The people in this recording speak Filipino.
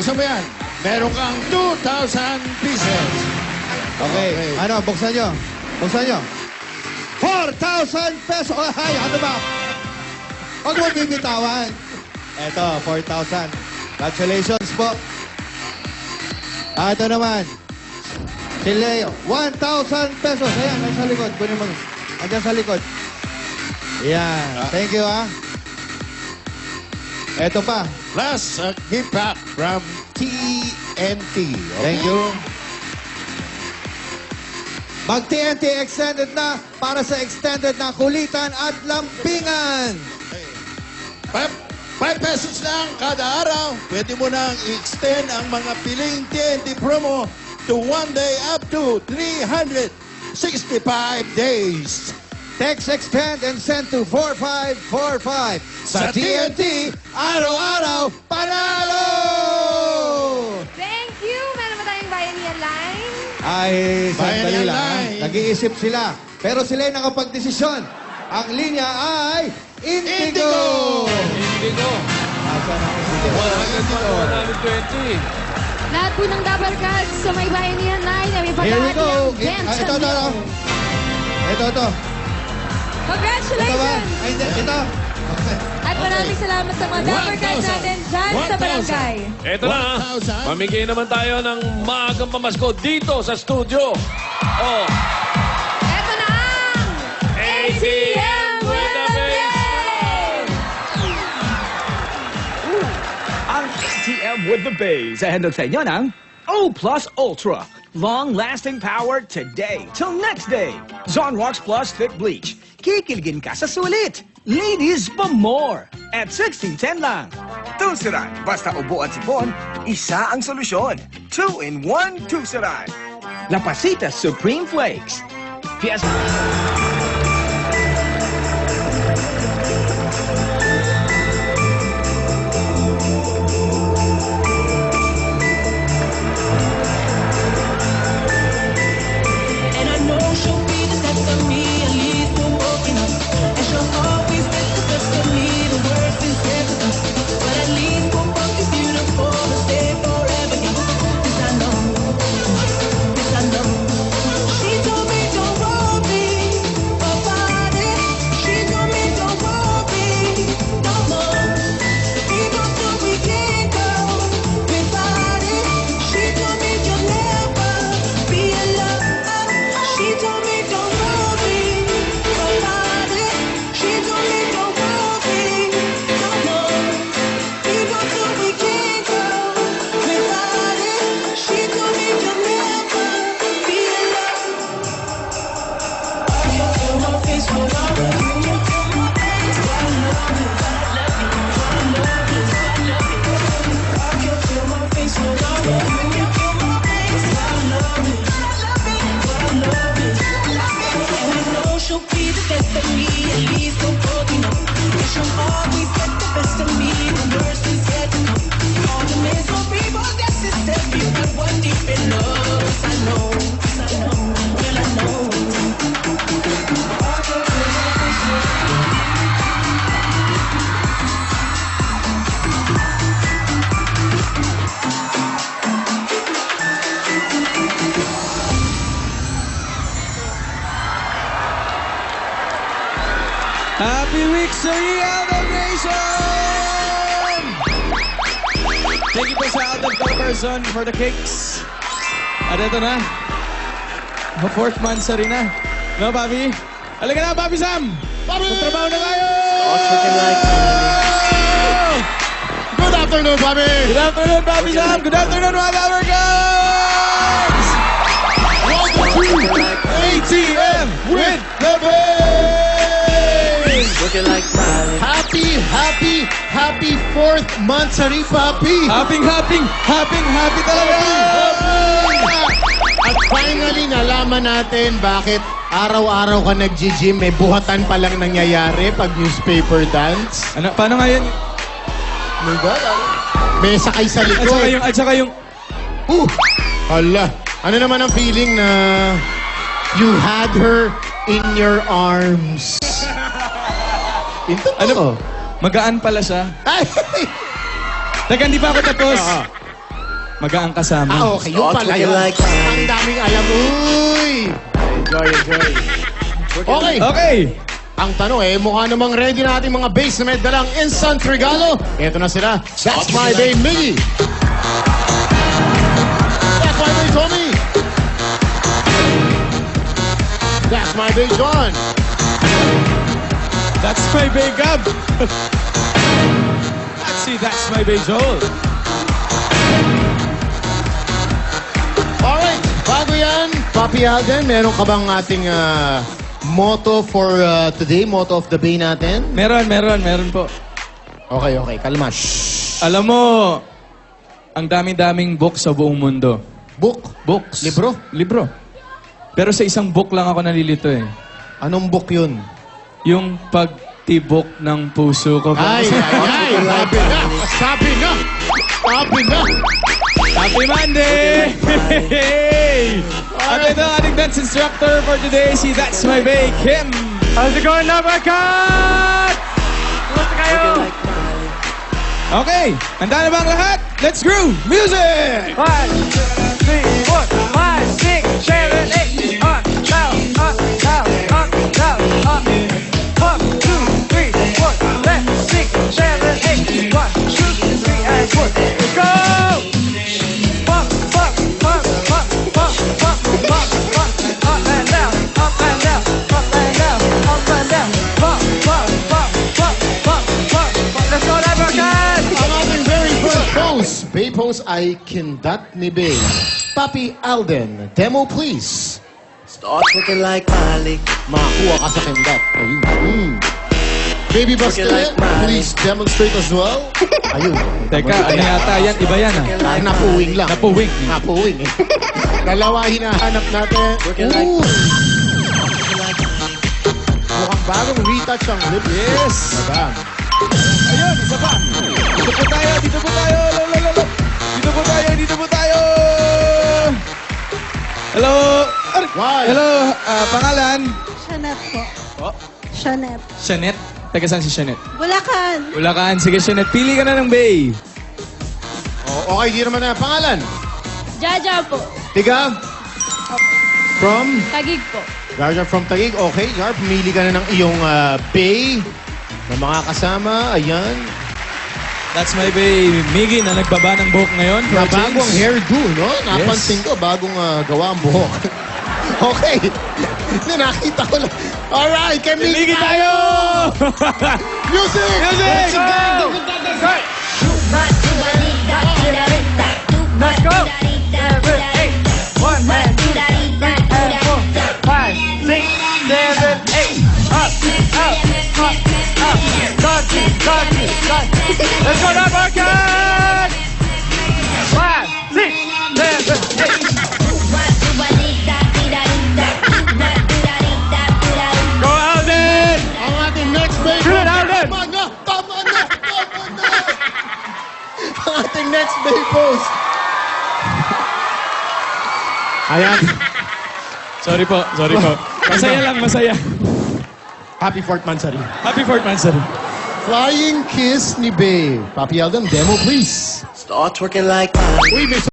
Buksan mo yan. Meron kang 2,000 pieces. Okay. Ano, buksan nyo. Buksan nyo. 4,000 pesos. Oh, ay, ano ba? Huwag mo bibitawan. Eto, 4,000. Congratulations po. Ito naman. Si Leo, 1,000 pesos. Ayan, nasa likod. Kunin mo. Andiyan sa likod. Ayan. Thank you, ha. Eto pa. Plus, a gift pack from TNT. Okay? Thank you. Mag-TNT extended na para sa extended na kulitan at lampingan. 5 pesos lang kada araw. Pwede mo nang i-extend ang mga piling TNT promo to 1 day up to 365 days. Text, extend, and send to 4545. Sa TNT, araw-araw, panalo! Thank you! Meron ba tayong Bayanihan line? Ay, sandali Bayanihan lang. line. Nag-iisip sila. Pero sila ay nakapag-desisyon. Ang linya ay Indigo! Indigo. Nasaan ang Indigo? 100, 120. Lahat po ng double cards sa may Bayanihan line ay may Here we paghahati go! ng dance. Ito. Ito ba? Congratulations! Ay, hindi. Ito. At maraming salamat sa mga double cards 1,000. natin dyan sa barangay. Eto na, 1,000. mamigay naman tayo ng maagang pamasko dito sa studio. Oh, Eto na ang ATM with the Base! Ang ATM with the Base. Handog sa inyo ng O Plus Ultra. Long-lasting power today till next day. Zonrox Plus Thick Bleach. Kikiligin ka sa sulit. Ladies pa more. At 1610 lang. Tusuran, basta ubo at sipon, isa ang solusyon. 2-in-1 Tusuran. La Pasita Supreme Flakes. Fiesta. And I know she'll be the best of me, at least we're walking up. And she'll always get the best of me, the worst is yet to come. But at least we're both be beautiful and stay forever young. This I know, this I know. She told me don't worry about it. She told me don't worry no more. Even though we can't go without it. She told me you'll never be alone. She told me don't worry about it. She told me don't worry no more. Even though we can't go without it. She told me you'll never be alone. I can feel my face when I run. You feel my face. I love you. I love you. I love you. I can feel my face when I run. You feel my face. I love you. I love you. And I know she'll be the best of me, at least we're both enough. And she'll always get the best of me, the worst is yet to come. All the misery, but that's necessary. But one deep in love, yes, I know, well I know. I can feel my face when I run. Happy week sa Aldab Nation! Thank you po sa Aldab Person for the cakes. At ito na. Fourth month sa rin na. No, Bobby? Halika na, Bobby Sam! Bobby! Magtrabaho na tayo! Good afternoon, Bobby! Good afternoon, Bobby Sam! Good afternoon, mga Albab guys! Welcome to ATM with the Base! Happy 4th month sa rin, Papi! Happy talaga! At finally, nalaman natin bakit araw-araw ka nag-gym, may buhatan pa lang nangyayari pag newspaper dance. Ano, paano nga yun? May sakay sa likod. At saka yung... Hala, ano naman ang feeling na you had her in your arms? Ito Ano? Magaan pala siya. Ay! Teka, hindi pa ako tapos. Magaang kasama. Okay, yung pala yun. Ang daming alam. Uy! Enjoy. Okay. Okay. Ang tanong mukha namang ready na ating mga base na may dalang instant regalo. Ito na sila. That's my babe, Miggy. That's my babe, Tommy. That's my babe, John. That's my big Gab. Let's see, that's my big Joel. Alright, bago yan, Papi Alden, meron ka bang ating motto for today? Motto of the day natin? Meron po. Okay, kalma. Alam mo, ang daming-daming book sa buong mundo. Books? Libro. Pero sa isang book lang ako nalilito eh. Anong book yun? Yung pagtibok ng puso ko. Ay! Sabi na! Happy Monday! At ito ang ating dance instructor for today, si That's My Bae, Kim. How's it going, Nabakat? Kumusta kayo? Okay, handa na ba ang lahat? Let's groove! Music! 1, 2, 3, 4, 5, 6, 7, 8, up, down, up, down, up, down, up. 1, 2, 3, 4, 5, 6, 7, 8, 1, 2, 3, and 4. Let's go! Bae pose ay kindat ni Bae. Papi Alden, demo please. Start looking like Malik. Makakuha ka sa kindat. Ayun. Baby Buster, like Malik. please demonstrate as well. Ayun. Teka, ano yata yan? Iba yan ah. Napuwing lang. Napuwing. Dalawa hinahanap natin. Ooh. Mukhang bagong retouch ang lips. Yes! Madam. Ayun, isa pa. Dito po tayo. Dito po tayo. Hello. Why? Hello, pangalan? Shanette po. Oh? Shanette. Shanette. Taga saan si Shanette? Bulacan. Bulacan. Sige, Shanette. Pili ka na ng Bae. Oh, okay, di naman na. Pangalan? Jaja po. Tiga? From? Tagig po. Jar from Taguig. Okay, Jar, pumili ka na ng iyong Bae na mga kasama. Ayan. That's my Bae, Miggy, na nagbaba ng buhok ngayon. Na bagong hairdo, no? Napansin ko, bagong gawa ang buhok. Okay. Nakita ko lang. Alright, kay Miggy tayo! Music! Music! Let's go! 7, 8, 1, 2, 3, 4, 5, 6, 7, 8, up, doggy. Let's go, Nabakat! 5, 6, 7, 8. Go, Alden! Ang ating next Bae pose. Good, Alden! Tama na! Ang ating next Bae pose. Ayan. Sorry po. Masaya. Happy 4th Mansari. Happy 4th Mansari. Flying kiss ni Bae. Papi Alden, demo please. Start working like Malik. Uy, may